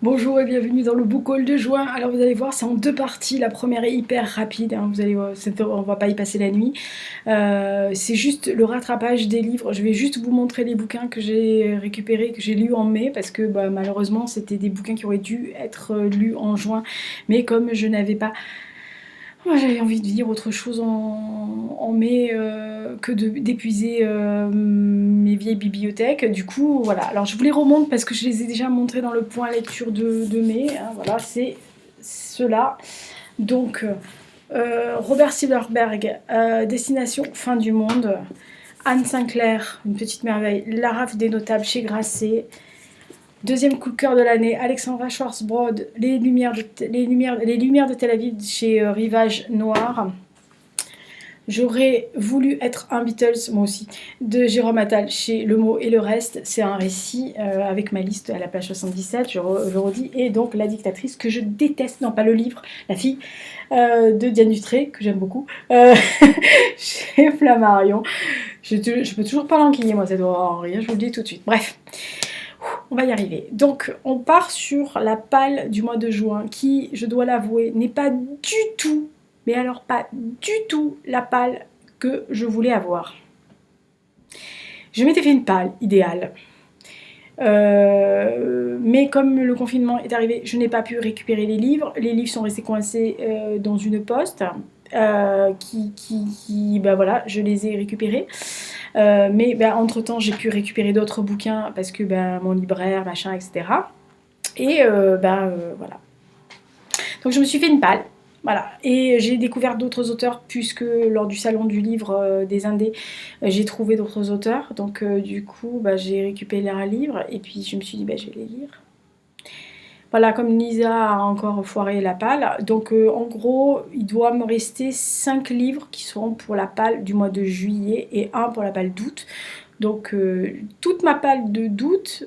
Bonjour et bienvenue dans le book haul de juin. Alors vous allez voir, c'est en deux parties. La première est hyper rapide, hein, vous allez voir, on va pas y passer la nuit. C'est juste le rattrapage des livres. Je vais juste vous montrer les bouquins que j'ai récupérés, que j'ai lus en mai, parce que malheureusement c'était des bouquins qui auraient dû être lus en juin. Mais comme je n'avais pas... Moi j'avais envie de lire autre chose en mai que d'épuiser mes vieilles bibliothèques. Du coup, voilà. Alors je vous les remonte parce que je les ai déjà montrés dans le point lecture de mai. Hein, voilà, c'est cela. Donc, Robert Silverberg, Destination Fin du Monde. Anne Sinclair, Une petite merveille. La rafle des notables chez Grasset. Deuxième coup de cœur de l'année, Alexandra Schwarzbrod, les lumières de Tel Aviv chez Rivage Noir. J'aurais voulu être un Beatles, moi aussi, de Jérôme Attal chez Le Mot et le Reste. C'est un récit avec ma liste à la page 77, je redis. Et donc La dictatrice, que je déteste, non pas le livre, la fille, de Diane Dutré, que j'aime beaucoup, chez Flammarion. Je peux toujours pas l'enquiller, moi, cette horreur, rien, je vous le dis tout de suite. Bref. On va y arriver. Donc, on part sur la palle du mois de juin, qui, je dois l'avouer, n'est pas du tout, mais alors pas du tout la palle que je voulais avoir. Je m'étais fait une palle idéale. Mais comme le confinement est arrivé, je n'ai pas pu récupérer les livres. Les livres sont restés coincés dans une poste. Voilà, je les ai récupérés. Mais entre temps, j'ai pu récupérer d'autres bouquins parce que mon libraire, machin, etc. Et voilà. Donc je me suis fait une palle. Voilà. Et j'ai découvert d'autres auteurs, puisque lors du salon du livre des Indés, j'ai trouvé d'autres auteurs. Donc du coup, j'ai récupéré un livre et puis je me suis dit, je vais les lire. Voilà, comme Lisa a encore foiré la palle. Donc en gros, il doit me rester 5 livres qui seront pour la palle du mois de juillet et un pour la palle d'août. Donc toute ma palle d'août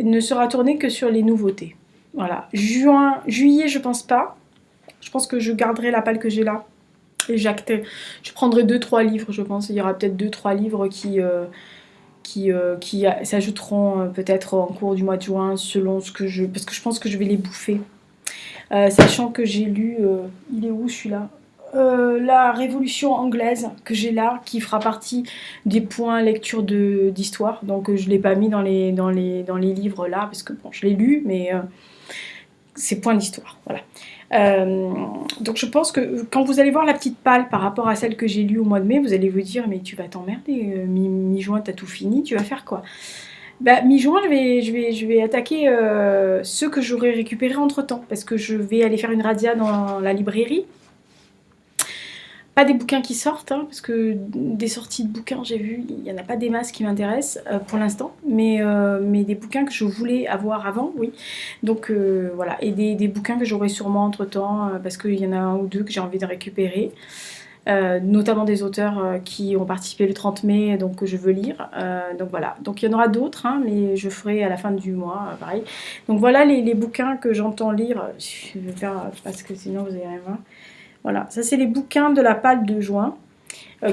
ne sera tournée que sur les nouveautés. Voilà. Juillet, je pense pas. Je pense que je garderai la palle que j'ai là. Et je prendrai 2-3 livres, je pense. Il y aura peut-être 2-3 livres qui s'ajouteront peut-être en cours du mois de juin selon ce que je... Parce que je pense que je vais les bouffer. Sachant que j'ai lu... il est où celui-là La Révolution anglaise que j'ai là, qui fera partie des points lecture d'histoire. Donc je ne l'ai pas mis dans les livres là, parce que bon, je l'ai lu, mais c'est points d'histoire. Voilà. Donc je pense que quand vous allez voir la petite palle par rapport à celle que j'ai lue au mois de mai, vous allez vous dire mais tu vas t'emmerder, mi-juin t'as tout fini, tu vas faire quoi? Mi-juin je vais attaquer ceux que j'aurais récupérés entre temps, parce que je vais aller faire une razzia dans la librairie. Pas des bouquins qui sortent, hein, parce que des sorties de bouquins, j'ai vu, il n'y en a pas des masses qui m'intéressent pour l'instant, mais des bouquins que je voulais avoir avant, oui. Donc voilà, et des bouquins que j'aurai sûrement entre-temps, parce qu'il y en a un ou deux que j'ai envie de récupérer, notamment des auteurs qui ont participé le 30 mai, donc que je veux lire. Donc voilà, donc il y en aura d'autres, hein, mais je ferai à la fin du mois, pareil. Donc voilà les bouquins que j'entends lire, je vais faire, parce que sinon vous allez rien voir. Voilà, ça c'est les bouquins de la palle de juin,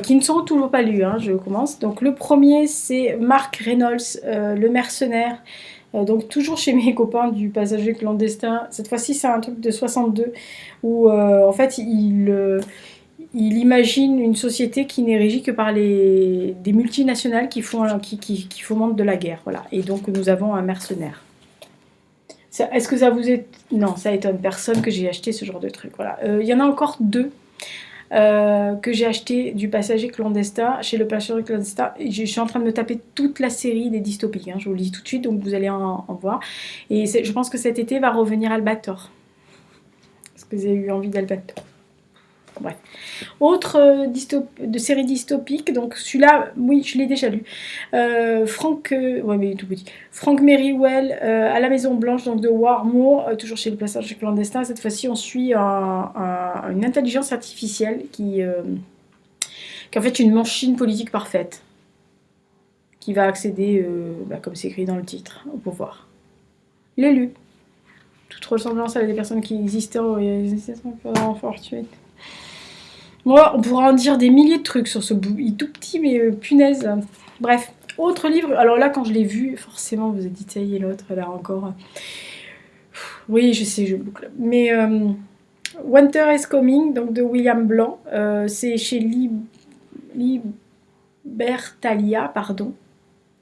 qui ne sont toujours pas lus, hein, je commence. Donc le premier c'est Mark Reynolds, Le Mercenaire, donc toujours chez mes copains du Passager clandestin. Cette fois-ci c'est un truc de 62, où en fait il imagine une société qui n'est régie que par des multinationales qui fomentent de la guerre. Voilà. Et donc nous avons un mercenaire. Est-ce que ça vous est... Non, ça étonne personne que j'ai acheté ce genre de truc. Voilà. Il y en a encore deux que j'ai acheté du Passager clandestin, chez le Passager clandestin. Je suis en train de me taper toute la série des dystopiques. Hein, je vous le dis tout de suite, donc vous allez en voir. Et je pense que cet été va revenir Albator. Est-ce que vous avez eu envie d'Albator? Bref. Autre série dystopique, donc celui-là, oui, je l'ai déjà lu. Ouais, mais tout petit. Frank Merriwell, à la Maison Blanche, donc de Warmoor, toujours chez le Passage clandestin. Cette fois-ci, on suit une intelligence artificielle qui est en fait une machine politique parfaite, qui va accéder, comme c'est écrit dans le titre, au pouvoir. L'élu. Toute ressemblance avec des personnes qui existaient en fortuite. Moi, on pourra en dire des milliers de trucs sur ce bout. Il est tout petit, mais punaise. Bref, autre livre. Alors là, quand je l'ai vu, forcément, vous avez dit, ça y est, l'autre, là encore. Oui, je sais, je boucle. Mais Winter is Coming, donc de William Blanc, c'est chez Libertalia, pardon.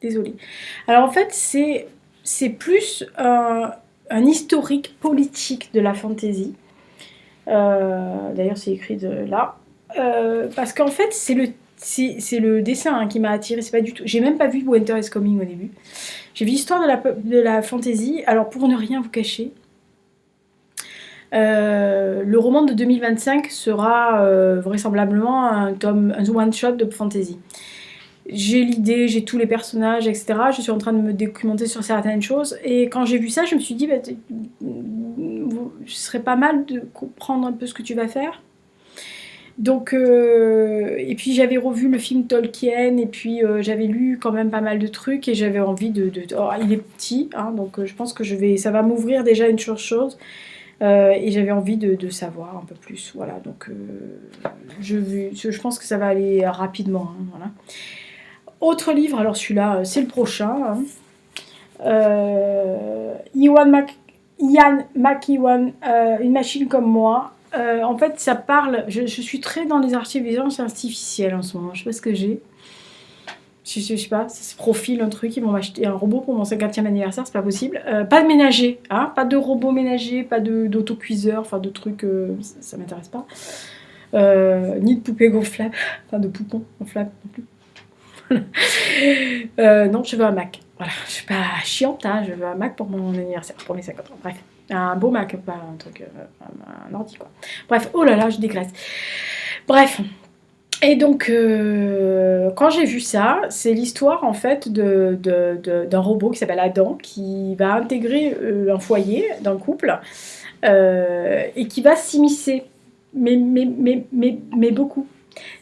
Désolée. Alors en fait, c'est plus un historique politique de la fantasy. D'ailleurs, c'est écrit de là. Parce qu'en fait, c'est le dessin qui m'a attiré. C'est pas du tout. J'ai même pas vu Winter is Coming au début. J'ai vu l'histoire de la fantasy. Alors pour ne rien vous cacher, le roman de 2025 sera vraisemblablement un one shot de fantasy. J'ai l'idée, j'ai tous les personnages, etc. Je suis en train de me documenter sur certaines choses. Et quand j'ai vu ça, je me suis dit, bah, ce serait pas mal de comprendre un peu ce que tu vas faire. Donc, et puis j'avais revu le film Tolkien, et puis j'avais lu quand même pas mal de trucs, et j'avais envie oh, il est petit, hein, donc je pense que ça va m'ouvrir déjà une chose. Et j'avais envie de savoir un peu plus. Voilà, donc je pense que ça va aller rapidement. Hein, voilà. Autre livre, alors celui-là, c'est le prochain. Hein. Ian McEwan, Une machine comme moi. En fait, ça parle. Je suis très dans les intelligences artificielles en ce moment. Je sais pas ce que j'ai. Je sais pas, ça se profile un truc. Ils vont m'acheter un robot pour mon 50e anniversaire, c'est pas possible. Pas de ménager, hein, pas de robot ménager, pas d'autocuiseur, enfin de trucs, ça m'intéresse pas. Ni de poupée gonflable, enfin de poupon gonflable non plus. Non, je veux un Mac. Voilà, je suis pas chiante, hein, je veux un Mac pour mon anniversaire, pour mes 50 ans. Bref, un beau Mac, pas un truc, un ordi quoi. Bref, oh là là, je dégraisse. Bref. Et donc, quand j'ai vu ça, c'est l'histoire en fait d'un robot qui s'appelle Adam, qui va intégrer un foyer d'un couple et qui va s'immiscer, mais beaucoup.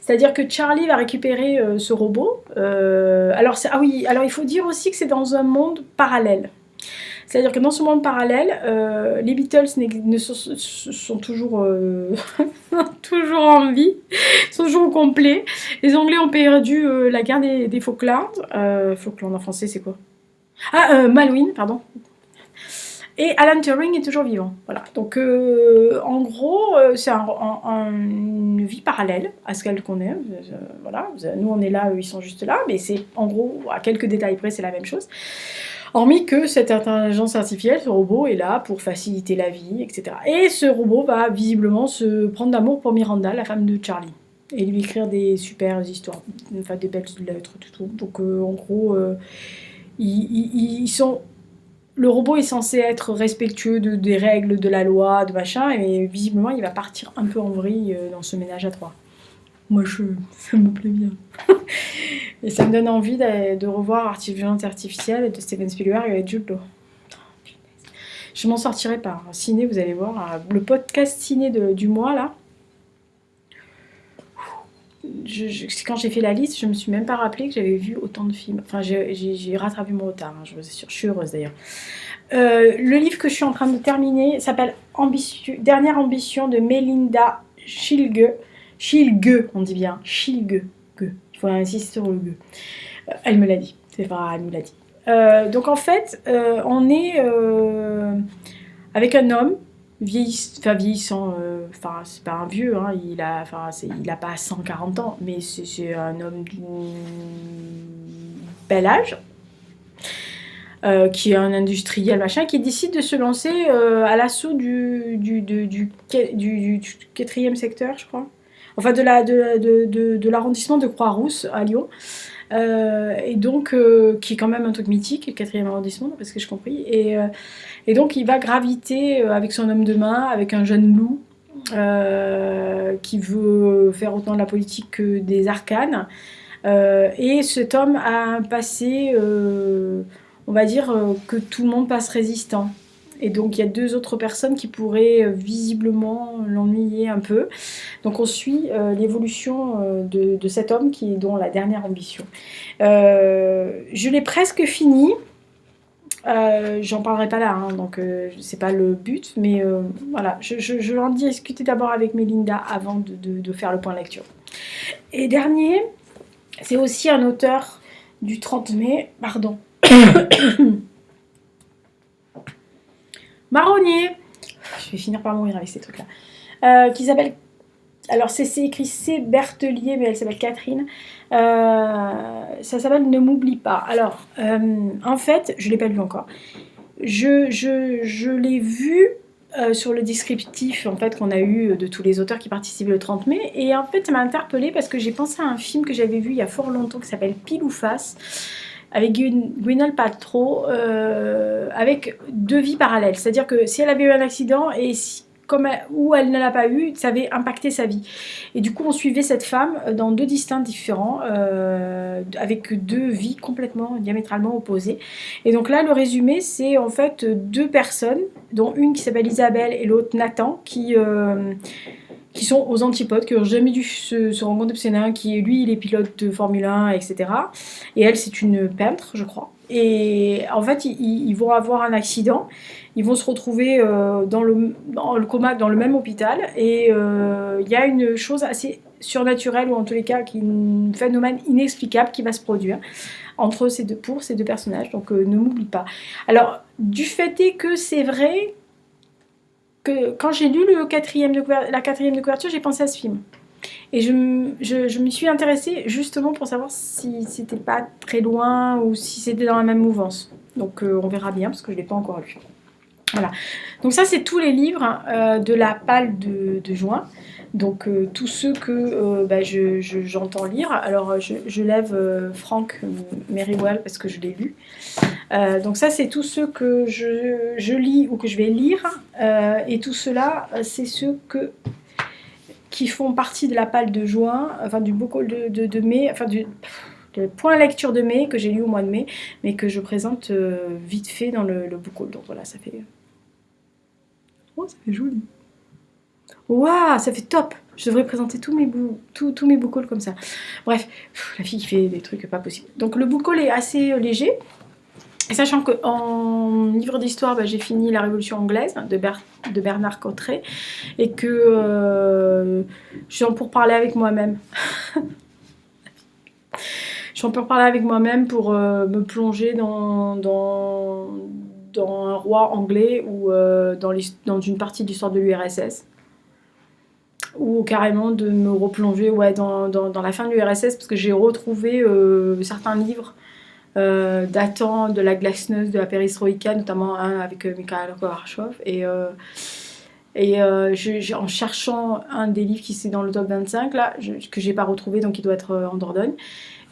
C'est-à-dire que Charlie va récupérer ce robot. Alors il faut dire aussi que c'est dans un monde parallèle. C'est-à-dire que dans ce monde parallèle, les Beatles sont toujours, toujours en vie, sont toujours au complet. Les Anglais ont perdu la guerre des Falklands. Falklands en français, c'est quoi? Malouine, pardon. Et Alan Turing est toujours vivant. Voilà. Donc, en gros, c'est une vie parallèle à ce qu'elle connaît. Voilà. Nous, on est là, eux, ils sont juste là. Mais c'est, en gros, à quelques détails près, c'est la même chose. Hormis que cette intelligence artificielle, ce robot, est là pour faciliter la vie, etc. Et ce robot va visiblement se prendre d'amour pour Miranda, la femme de Charlie. Et lui écrire des super histoires, enfin des belles lettres, tout. Donc, en gros, ils sont... Le robot est censé être respectueux des règles de la loi, de machin, et visiblement, il va partir un peu en vrille dans ce ménage à trois. Moi, ça me plaît bien. Et ça me donne envie de revoir Intelligence artificielle de Steven Spielberg avec Jude Law. Je m'en sortirai pas. Ciné, vous allez voir. Le podcast ciné du mois, là. Quand j'ai fait la liste, je me suis même pas rappelé que j'avais vu autant de films. Enfin, j'ai rattrapé mon retard, hein, je vous assure. Je suis heureuse d'ailleurs. Le livre que je suis en train de terminer s'appelle Dernière ambition de Melinda Schilge. Schilge, on dit bien. Schilge. Il faut insister sur le ge. Elle me l'a dit. C'est vrai, elle nous l'a dit. Donc en fait, on est avec un homme vieillissant, c'est pas un vieux, hein, il a pas 140 ans, mais c'est un homme d'un bel âge, qui est un industriel, machin, qui décide de se lancer à l'assaut du quatrième secteur, je crois. Enfin, de l'arrondissement de Croix-Rousse à Lyon. Et donc, qui est quand même un truc mythique, le 4e arrondissement, d'après ce que j'ai compris. Et donc, il va graviter avec son homme de main, avec un jeune loup, qui veut faire autant de la politique que des arcanes. Et cet homme a un passé, on va dire, que tout le monde passe résistant. Et donc, il y a 2 autres personnes qui pourraient visiblement l'ennuyer un peu. Donc, on suit l'évolution de cet homme dont la dernière ambition. Je l'ai presque fini. J'en parlerai pas là, hein, donc c'est pas le but. Mais voilà, je vais en discuter d'abord avec Mélinda avant de faire le point lecture. Et dernier, c'est aussi un auteur du 30 mai, pardon. Marronnier. je vais finir par mourir avec ces trucs-là. Qui s'appelle... Alors, c'est écrit C. Berthelier, mais elle s'appelle Catherine. Ça s'appelle Ne m'oublie pas. Alors, en fait, je ne l'ai pas lu encore. Je l'ai vu sur le descriptif en fait, qu'on a eu de tous les auteurs qui participent le 30 mai. Et en fait, ça m'a interpellée parce que j'ai pensé à un film que j'avais vu il y a fort longtemps qui s'appelle Pile ou Face, avec Gwyneth Paltrow, avec 2 vies parallèles. C'est-à-dire que si elle avait eu un accident et ou elle ne l'a pas eu, ça avait impacté sa vie. Et du coup, on suivait cette femme dans 2 destins différents, avec 2 vies complètement, diamétralement opposées. Et donc là, le résumé, c'est en fait 2 personnes, dont une qui s'appelle Isabelle et l'autre Nathan, qui sont aux antipodes, qui n'ont jamais dû se rencontrer, parce qu'il y en a un qui, lui, il est pilote de Formule 1, etc. Et elle, c'est une peintre, je crois. Et en fait, ils vont avoir un accident, ils vont se retrouver dans le coma, dans le même hôpital, et il y a une chose assez surnaturelle, ou en tous les cas, un phénomène inexplicable qui va se produire pour ces 2 personnages, donc ne m'oublie pas. Alors, du fait est que c'est vrai que quand j'ai lu la 4e de couverture, j'ai pensé à ce film. Et je m'y suis intéressée justement pour savoir si c'était pas très loin ou si c'était dans la même mouvance. Donc on verra bien parce que je ne l'ai pas encore lu. Voilà. Donc ça, c'est tous les livres de la palle de juin. Donc tous ceux que j'entends lire. Alors je lève Frank Merriwell parce que je l'ai lu. Donc ça, c'est tous ceux que je lis ou que je vais lire. Et tout cela, c'est ceux qui font partie de la palle de juin, enfin du book haul de mai, enfin du point lecture de mai que j'ai lu au mois de mai, mais que je présente vite fait dans le book haul. Donc voilà, ça fait... Oh, ça fait joli. Waouh, ça fait top. Je devrais présenter tous mes book hauls comme ça. Bref, la fille qui fait des trucs pas possibles. Donc le book haul est assez léger. Et sachant qu'en livre d'histoire, j'ai fini La Révolution anglaise de Bernard Cotteret et que je suis en pourparlers avec moi-même. Je suis en pourparlers avec moi-même pour me plonger dans un roi anglais ou dans une partie de l'histoire de l'URSS. Ou carrément de me replonger dans la fin de l'URSS parce que j'ai retrouvé certains livres datant de la glasnost, de la perestroïka, notamment un avec Mikhail Gorbachev. En cherchant un des livres qui c'est dans le top 25, là, que j'ai pas retrouvé, donc il doit être en Dordogne,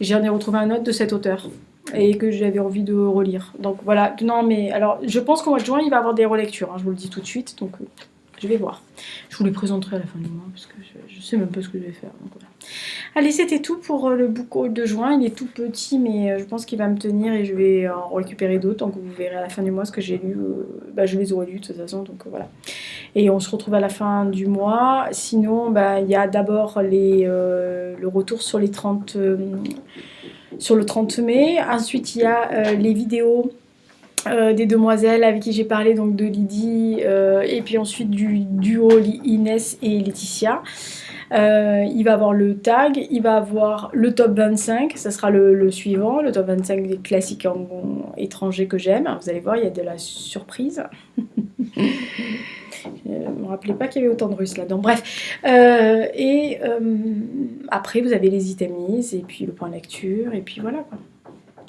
j'en ai retrouvé un autre de cet auteur et que j'avais envie de relire. Donc voilà, non mais alors je pense qu'au mois de juin il va y avoir des relectures, hein, je vous le dis tout de suite, donc je vais voir. Je vous les présenterai à la fin du mois parce que je sais même pas ce que je vais faire. Donc voilà. Allez, c'était tout pour le book haul de juin. Il est tout petit, mais je pense qu'il va me tenir et je vais en récupérer d'autres. Donc vous verrez à la fin du mois ce que j'ai lu. Je les aurai lus de toute façon, donc voilà. Et on se retrouve à la fin du mois. Sinon, il y a d'abord le retour sur les 30, sur le 30 mai. Ensuite, il y a les vidéos des demoiselles avec qui j'ai parlé, donc de Lydie, et puis ensuite du duo Inès et Laetitia. Il va avoir le tag, il va avoir le top 25, ça sera le suivant, le top 25 des classiques étrangers que j'aime. Vous allez voir, il y a de la surprise. Je ne me rappelais pas qu'il y avait autant de Russes là-dedans. Bref. Après, vous avez les items, et puis le point lecture, et puis voilà quoi.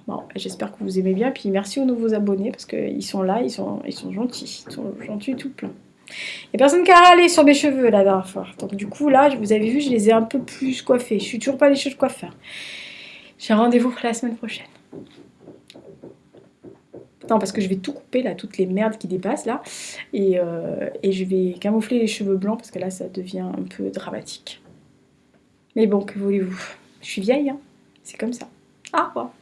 Bon, j'espère que vous aimez bien, puis merci aux nouveaux abonnés, parce qu'ils sont là, ils sont gentils, ils sont gentils tout plein. Il n'y a personne qui a râlé sur mes cheveux la dernière fois. Donc du coup, là, vous avez vu, je les ai un peu plus coiffés. Je suis toujours pas les cheveux de coiffeur. J'ai un rendez-vous la semaine prochaine. Non, parce que je vais tout couper, là, toutes les merdes qui dépassent, là. Et je vais camoufler les cheveux blancs, parce que là, ça devient un peu dramatique. Mais bon, que voulez-vous? Je suis vieille, hein. C'est comme ça. Au revoir.